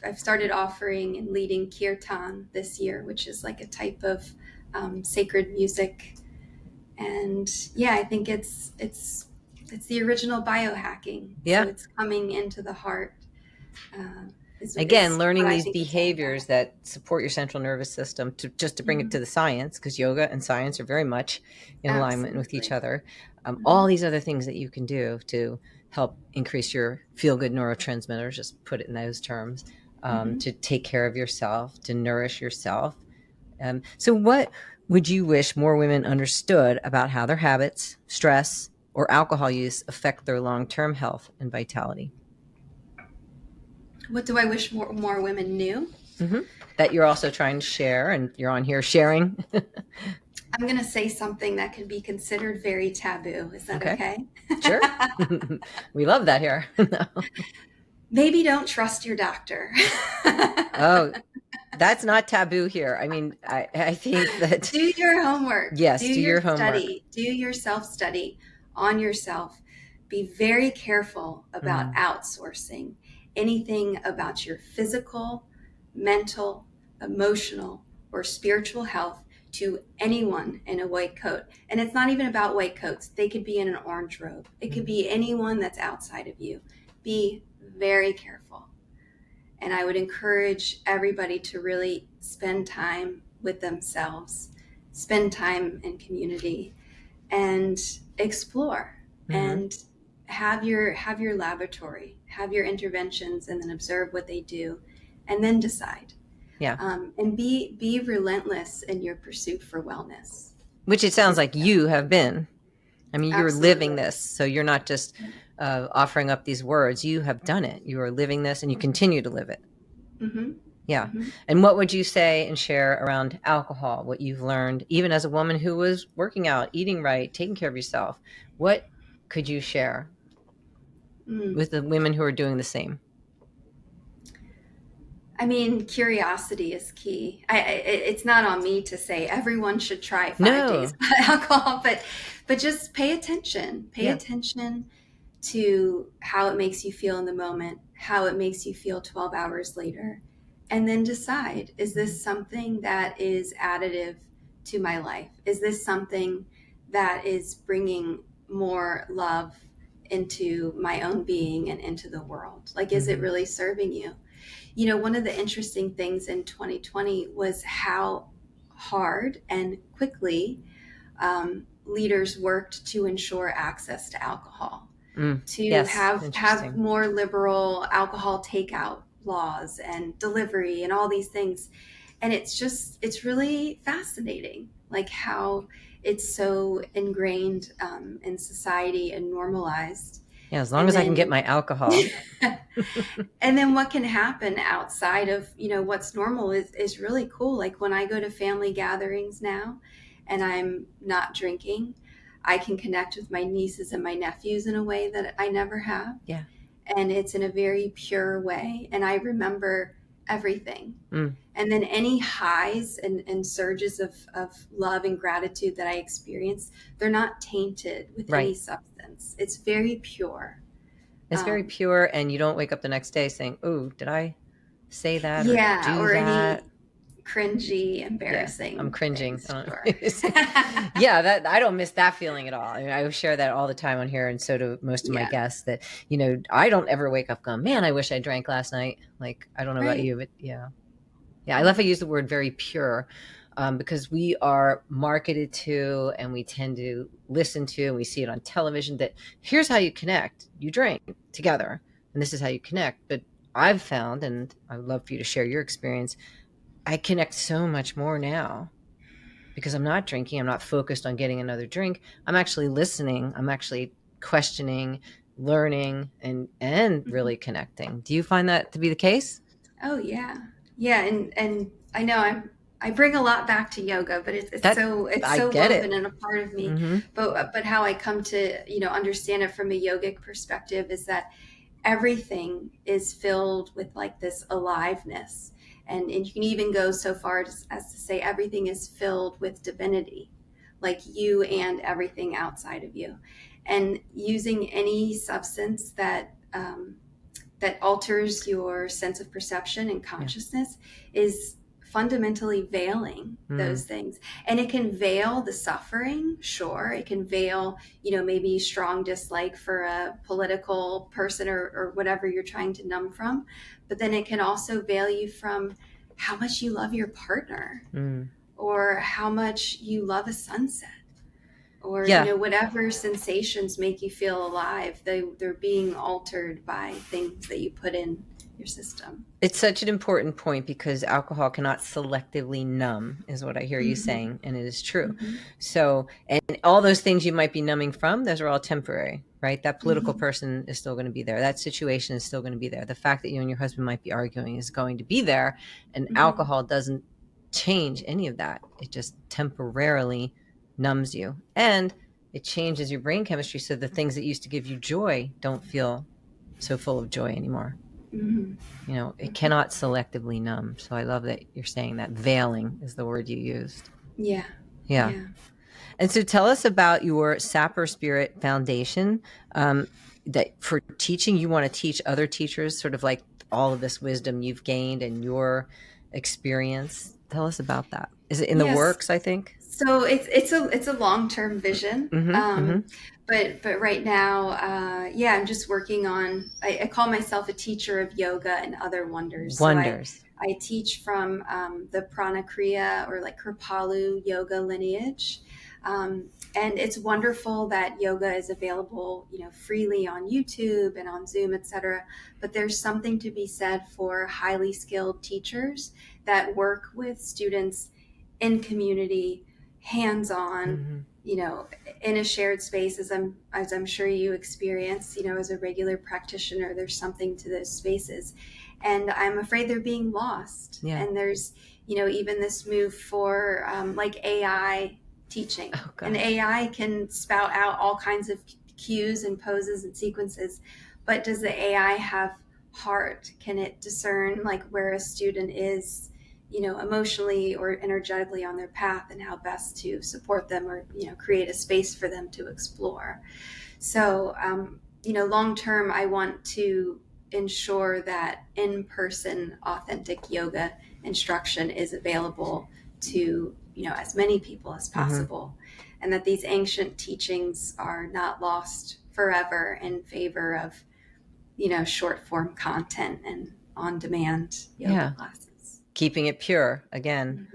Speaker 2: I've started offering and leading kirtan this year, which is like a type of sacred music. And yeah, I think it's the original biohacking, so
Speaker 1: Yeah.
Speaker 2: it's coming into the heart.
Speaker 1: Again,
Speaker 2: Is
Speaker 1: learning
Speaker 2: what I
Speaker 1: these
Speaker 2: think it's all
Speaker 1: behaviors
Speaker 2: about.
Speaker 1: that support your central nervous system, to just to bring it
Speaker 2: Hmm.
Speaker 1: to the science, because yoga and science are very much in alignment with each
Speaker 2: Absolutely.
Speaker 1: other.
Speaker 2: Hmm.
Speaker 1: All these other things that you can do to help increase your feel good neurotransmitters, just put it in those terms,
Speaker 2: Hmm.
Speaker 1: to take care of yourself, to nourish yourself. So, what would you wish more women understood about how their habits, stress, or alcohol use affect their long term health and vitality?
Speaker 2: What do I wish more women knew?
Speaker 1: Mm-hmm. That you're also trying to share, and you're on here sharing.
Speaker 2: I'm going to say something that could be considered very taboo. Is that
Speaker 1: Okay,
Speaker 2: okay?
Speaker 1: sure. We love that here.
Speaker 2: Maybe don't trust your doctor.
Speaker 1: Oh, that's not taboo here. I mean, I think that,
Speaker 2: Do your homework, do
Speaker 1: yes, do
Speaker 2: your
Speaker 1: your homework.
Speaker 2: study, do your self study on yourself. Be very careful about
Speaker 1: Mm,
Speaker 2: outsourcing anything about your physical, mental, emotional, or spiritual health to anyone in a white coat. And it's not even about white coats, they could be in an orange robe, it could
Speaker 1: mm,
Speaker 2: be anyone that's outside of you. Be very careful. And I would encourage everybody to really spend time with themselves, spend time in community, and explore,
Speaker 1: mm-hmm.
Speaker 2: and have your laboratory, have your interventions, and then observe what they do, and then decide.
Speaker 1: Yeah.
Speaker 2: And be relentless in your pursuit for wellness,
Speaker 1: Which it sounds
Speaker 2: because
Speaker 1: like you have been. I mean, you're living
Speaker 2: absolutely.
Speaker 1: this. So you're not just offering up these words. You have done it. You are living this and you continue to live it.
Speaker 2: Hmm.
Speaker 1: Yeah.
Speaker 2: Hmm.
Speaker 1: And what would you say and share around alcohol, what you've learned, even as a woman who was working out, eating right, taking care of yourself? What could you share
Speaker 2: Mm.
Speaker 1: with the women who are doing the same?
Speaker 2: I mean, curiosity is key. It's not on me to say everyone should try 5 days
Speaker 1: No.
Speaker 2: without alcohol, but just pay attention. Pay
Speaker 1: Yeah.
Speaker 2: attention to how it makes you feel in the moment, how it makes you feel 12 hours later, and then decide, is
Speaker 1: Mhm.
Speaker 2: this something that is additive to my life? Is this something that is bringing more love into my own being and into the world? Like, is it
Speaker 1: Mhm.
Speaker 2: really serving you? One of the interesting things in 2020 was how hard and quickly leaders worked to ensure access to alcohol,
Speaker 1: Mm.
Speaker 2: to
Speaker 1: Yes.
Speaker 2: have
Speaker 1: Interesting.
Speaker 2: more liberal alcohol takeout laws and delivery and all these things. And it's really fascinating, like how it's so ingrained in society and normalized.
Speaker 1: Yeah. As long
Speaker 2: And
Speaker 1: as I can get
Speaker 2: then
Speaker 1: my alcohol.
Speaker 2: and then what can happen outside of what's normal is really cool. Like when I go to family gatherings now and I'm not drinking, I can connect with my nieces and my nephews in a way that I never have,
Speaker 1: Yeah.
Speaker 2: and it's in a very pure way, and I remember everything.
Speaker 1: Mm.
Speaker 2: And then any highs and surges of love and gratitude that I experience, they're not tainted with any
Speaker 1: Right.
Speaker 2: substance. It's very pure.
Speaker 1: It's very
Speaker 2: um,
Speaker 1: pure, and you don't wake up the next day saying, "Oh, did I say that or
Speaker 2: yeah,
Speaker 1: do
Speaker 2: or
Speaker 1: that?"
Speaker 2: any cringy,
Speaker 1: Yeah, I'm
Speaker 2: embarrassing
Speaker 1: cringing.
Speaker 2: things. Sure.
Speaker 1: Yeah, that I don't miss that feeling at all. I mean, I share that all the time on here, and so do most of my
Speaker 2: Yeah.
Speaker 1: guests. That I don't ever wake up going, "Man, I wish I drank last night." Like I don't know about
Speaker 2: Right.
Speaker 1: you, but yeah, yeah. I love
Speaker 2: Yeah.
Speaker 1: how you use the word very pure, because we are marketed to, and we tend to listen to, and we see it on television that here's how you connect: you drink together, and this is how you connect. But I've found, and I would love for you to share your experience. I connect so much more now because I'm not drinking. I'm not focused on getting another drink. I'm actually listening. I'm actually questioning. learning and really connecting. Do you find that to be the case?
Speaker 2: Oh yeah. Yeah, and I know I bring a lot back to yoga, but
Speaker 1: That
Speaker 2: it's
Speaker 1: I
Speaker 2: so
Speaker 1: get
Speaker 2: woven
Speaker 1: it.
Speaker 2: and a part of me.
Speaker 1: Mm-hmm.
Speaker 2: But how I come to, understand it from a yogic perspective is that everything is filled with like this aliveness. And you can even go so far as to say everything is filled with divinity, like you and everything outside of you. And using any substance that alters your sense of perception and
Speaker 1: Yeah.
Speaker 2: consciousness is fundamentally veiling
Speaker 1: Mm.
Speaker 2: those things. And it can veil the suffering, sure. It can veil, maybe strong dislike for a political person or whatever you're trying to numb from. But then it can also veil you from how much you love your partner,
Speaker 1: Mm.
Speaker 2: or how much you love a sunset, or
Speaker 1: Yeah.
Speaker 2: whatever sensations make you feel alive. They're being altered by things that you put in your system.
Speaker 1: It's such an important point because alcohol cannot selectively numb, is what I hear you
Speaker 2: Mm-hmm.
Speaker 1: saying, and it is true.
Speaker 2: Mm-hmm.
Speaker 1: So, and all those things you might be numbing from, those are all temporary, right? That political
Speaker 2: Mm-hmm.
Speaker 1: person is still going to be there. That situation is still going to be there. The fact that you and your husband might be arguing is going to be there, and
Speaker 2: Mm-hmm.
Speaker 1: alcohol doesn't change any of that. It just temporarily numbs you, and it changes your brain chemistry so the things that used to give you joy don't feel so full of joy anymore.
Speaker 2: Mm-hmm.
Speaker 1: It cannot selectively numb. So I love that you're saying that. Veiling is the word you used.
Speaker 2: Yeah.
Speaker 1: Yeah.
Speaker 2: Yeah.
Speaker 1: And so tell us about your Sapper Spirit Foundation, that for teaching, you want to teach other teachers sort of like all of this wisdom you've gained and your experience. Tell us about that. Is it in the
Speaker 2: Yes.
Speaker 1: works, I think?
Speaker 2: So it's a long-term vision.
Speaker 1: Mm-hmm. Mm-hmm.
Speaker 2: But right now, yeah, I'm just working on. I call myself a teacher of yoga and other wonders. So
Speaker 1: Wonders.
Speaker 2: I teach from the Prana Kriya, or like Kripalu yoga lineage. And it's wonderful that yoga is available, freely on YouTube and on Zoom, etc. But there's something to be said for highly skilled teachers that work with students in community, hands-on,
Speaker 1: Mm-hmm.
Speaker 2: in a shared space, as I'm sure you experience, as a regular practitioner. There's something to those spaces, and I'm afraid they're being lost.
Speaker 1: Yeah.
Speaker 2: And there's, even this move for like AI teaching,
Speaker 1: Oh,
Speaker 2: and
Speaker 1: gosh.
Speaker 2: AI can spout out all kinds of cues and poses and sequences, but does the AI have heart? Can it discern like where a student is, emotionally or energetically on their path, and how best to support them, or, create a space for them to explore? So, long term, I want to ensure that in-person authentic yoga instruction is available to, as many people as
Speaker 1: Mm-hmm.
Speaker 2: possible, and that these ancient teachings are not lost forever in favor of, short form content and on-demand yoga
Speaker 1: Yeah.
Speaker 2: classes.
Speaker 1: Keeping it pure again.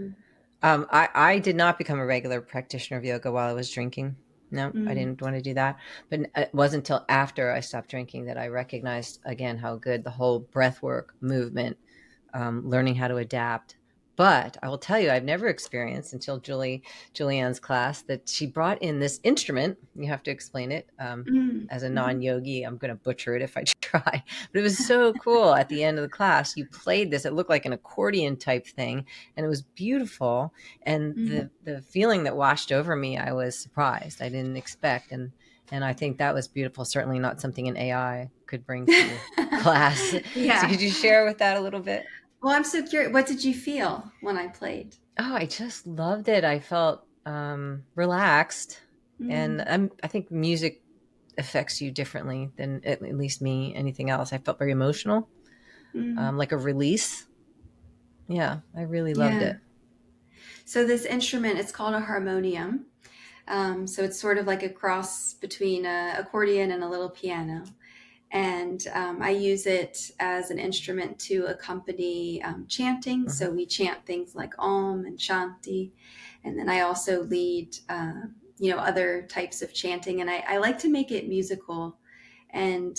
Speaker 2: Mm-hmm.
Speaker 1: I did not become a regular practitioner of yoga while I was drinking. No, I
Speaker 2: Mm.
Speaker 1: didn't want to do that. But it wasn't until after I stopped drinking that I recognized again how good the whole breath work movement, learning how to adapt. But I will tell you, I've never experienced until Julianne's class that she brought in this instrument. You have to explain it.
Speaker 2: Mm.
Speaker 1: As a
Speaker 2: Mm-hmm.
Speaker 1: non-yogi, I'm going to butcher it if I try. But it was so cool. At the end of the class, you played this. It looked like an accordion type thing, and it was beautiful. And
Speaker 2: Mm.
Speaker 1: the feeling that washed over me, I was surprised. I didn't expect, and I think that was beautiful. Certainly not something an AI could bring to your class. So
Speaker 2: Yeah.
Speaker 1: could you share with that a little bit?
Speaker 2: Well, I'm so curious. What did you feel when I played?
Speaker 1: Oh, I just loved it. I felt relaxed, and
Speaker 2: Mm.
Speaker 1: I think music affects you differently than at least me. Anything else? I felt very emotional,
Speaker 2: Mm.
Speaker 1: like a release. Yeah, I really loved
Speaker 2: Yeah.
Speaker 1: it.
Speaker 2: So this instrument, it's called a harmonium. So it's sort of like a cross between a accordion and a little piano. And I use it as an instrument to accompany chanting.
Speaker 1: Hmm.
Speaker 2: So we chant things like Om and Shanti. And then I also lead, other types of chanting. And I like to make it musical. And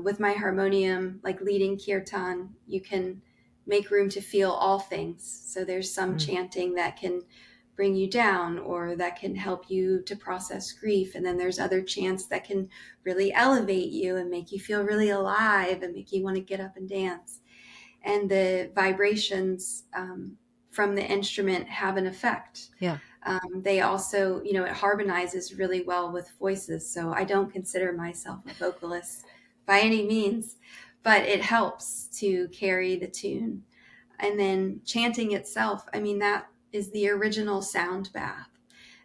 Speaker 2: with my harmonium, like leading kirtan, you can make room to feel all things. So there's some
Speaker 1: Mm.
Speaker 2: chanting that can bring you down or that can help you to process grief. And then there's other chants that can really elevate you and make you feel really alive and make you want to get up and dance. And the vibrations from the instrument have an effect.
Speaker 1: Yeah.
Speaker 2: They also, it harmonizes really well with voices. So I don't consider myself a vocalist by any means, but it helps to carry the tune. And then chanting itself, that is the original sound bath.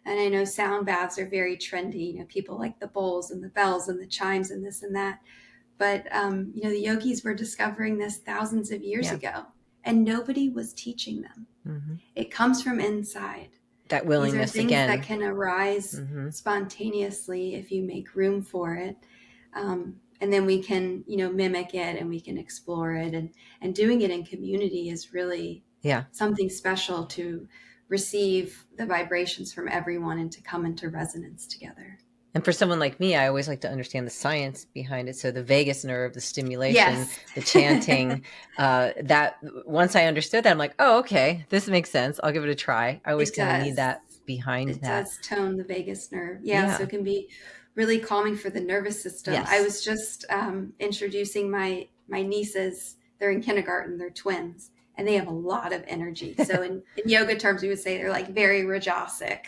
Speaker 2: And I know sound baths are very trendy. People like the bowls and the bells and the chimes and this and that. But, the yogis were discovering this thousands of years ago, and nobody was teaching them. Mm-hmm. It comes from inside.
Speaker 1: That willingness.
Speaker 2: These are things
Speaker 1: again
Speaker 2: that can arise spontaneously if you make room for it. And then we can, mimic it and we can explore it. And doing it in community is really something special, to receive the vibrations from everyone and to come into resonance together.
Speaker 1: And for someone like me, I always like to understand the science behind it. So the vagus nerve, the stimulation, the chanting, that once I understood that, I'm like, oh, okay, this makes sense. I'll give it a try. I always kind of need that behind
Speaker 2: it
Speaker 1: that.
Speaker 2: It does tone the vagus nerve. Yeah, so it can be really calming for the nervous system. Yes. I was just introducing my nieces. They're in kindergarten. They're twins. And they have a lot of energy. So in yoga terms, we would say they're like very rajasic.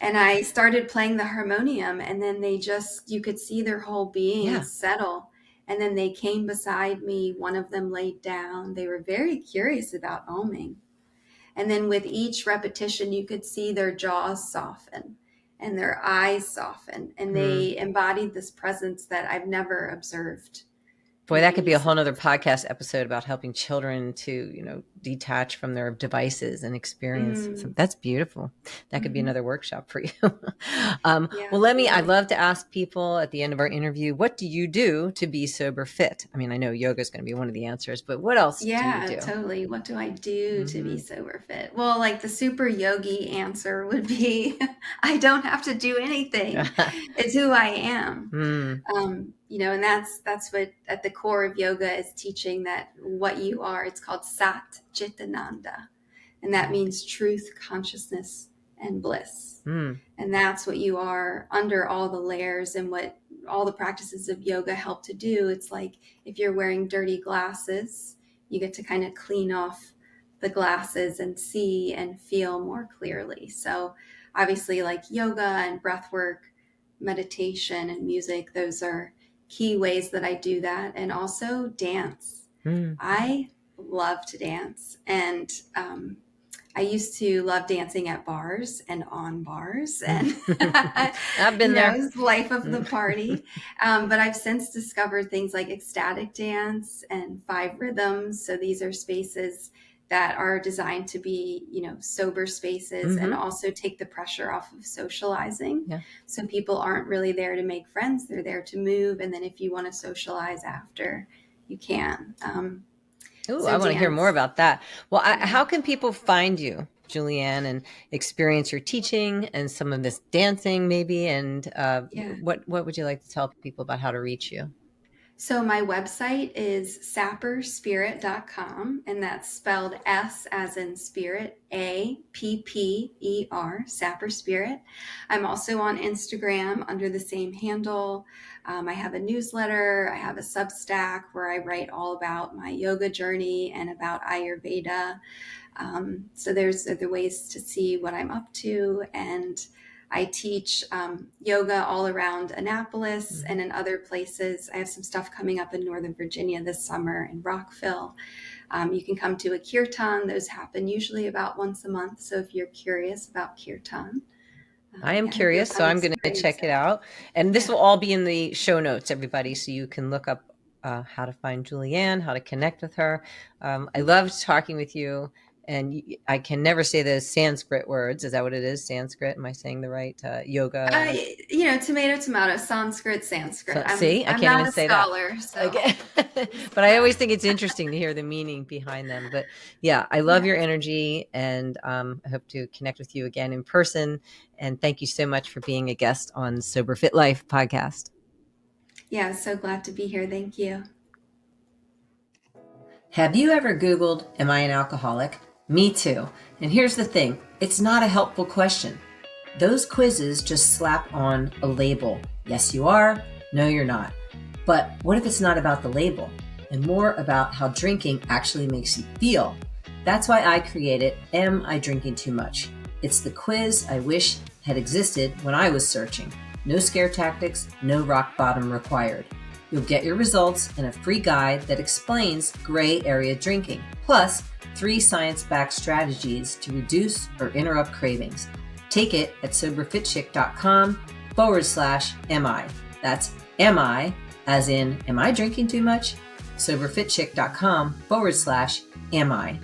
Speaker 2: And I started playing the harmonium, and then you could see their whole being settle. And then they came beside me. One of them laid down. They were very curious about oming. And then with each repetition, you could see their jaws soften and their eyes soften. And they embodied this presence that I've never observed.
Speaker 1: Boy, that could be a whole nother podcast episode about helping children to, detach from their devices and experience. So that's beautiful. That could be another workshop for you. Well, I'd love to ask people at the end of our interview, what do you do to be sober fit? I mean, I know yoga is going to be one of the answers, but what else do you do?
Speaker 2: Yeah, totally. What do I do to be sober fit? Well, like the super yogi answer would be, I don't have to do anything. It's who I am. And that's what at the core of yoga is teaching, that what you are. It's called Sat Chitananda, and that means truth, consciousness, and bliss. And that's what you are under all the layers, and what all the practices of yoga help to do. It's like if you're wearing dirty glasses, you get to kind of clean off the glasses and see and feel more clearly. So obviously, like yoga and breath work, meditation and music, those are key ways that I do that. And also dance. I love to dance. And I used to love dancing at bars and on bars. And
Speaker 1: I've been there.
Speaker 2: It's life of the party. But I've since discovered things like ecstatic dance and 5 rhythms. So these are spaces that are designed to be, sober spaces and also take the pressure off of socializing. Yeah. So people aren't really there to make friends. They're there to move. And then if you want to socialize after, you can.
Speaker 1: I want to hear more about that. Well, how can people find you, Julianne, and experience your teaching and some of this dancing maybe? And what would you like to tell people about how to reach you?
Speaker 2: So my website is sapperspirit.com, and that's spelled S as in spirit, APPER, Sapper Spirit. I'm also on Instagram under the same handle. I have a newsletter. I have a Substack where I write all about my yoga journey and about Ayurveda. So there's other ways to see what I'm up to. And I teach yoga all around Annapolis and in other places. I have some stuff coming up in Northern Virginia this summer in Rockville. You can come to a kirtan. Those happen usually about once a month. So if you're curious about kirtan.
Speaker 1: I am curious, so I'm going to check it out. And this will all be in the show notes, everybody, so you can look up how to find Julianne, how to connect with her. I loved talking with you. And I can never say the Sanskrit words. Is that what it is? Sanskrit? Am I saying the right? Yoga?
Speaker 2: Tomato, Sanskrit.
Speaker 1: So, see, I can't even say
Speaker 2: scholar, that. So.
Speaker 1: Okay. But I always think it's interesting to hear the meaning behind them. But yeah, I love your energy, and I hope to connect with you again in person. And thank you so much for being a guest on Sober Fit Life podcast.
Speaker 2: Yeah, so glad to be here. Thank you.
Speaker 1: Have you ever Googled, "Am I an alcoholic?" Me too. And here's the thing, it's not a helpful question. Those quizzes just slap on a label. Yes, you are. No, you're not. But what if it's not about the label and more about how drinking actually makes you feel? That's why I created Am I Drinking Too Much? It's the quiz I wish had existed when I was searching. No scare tactics, no rock bottom required. You'll get your results and a free guide that explains gray area drinking, plus 3 science-backed strategies to reduce or interrupt cravings. Take it at soberfitchick.com/mi. That's MI, as in, am I drinking too much? soberfitchick.com/mi.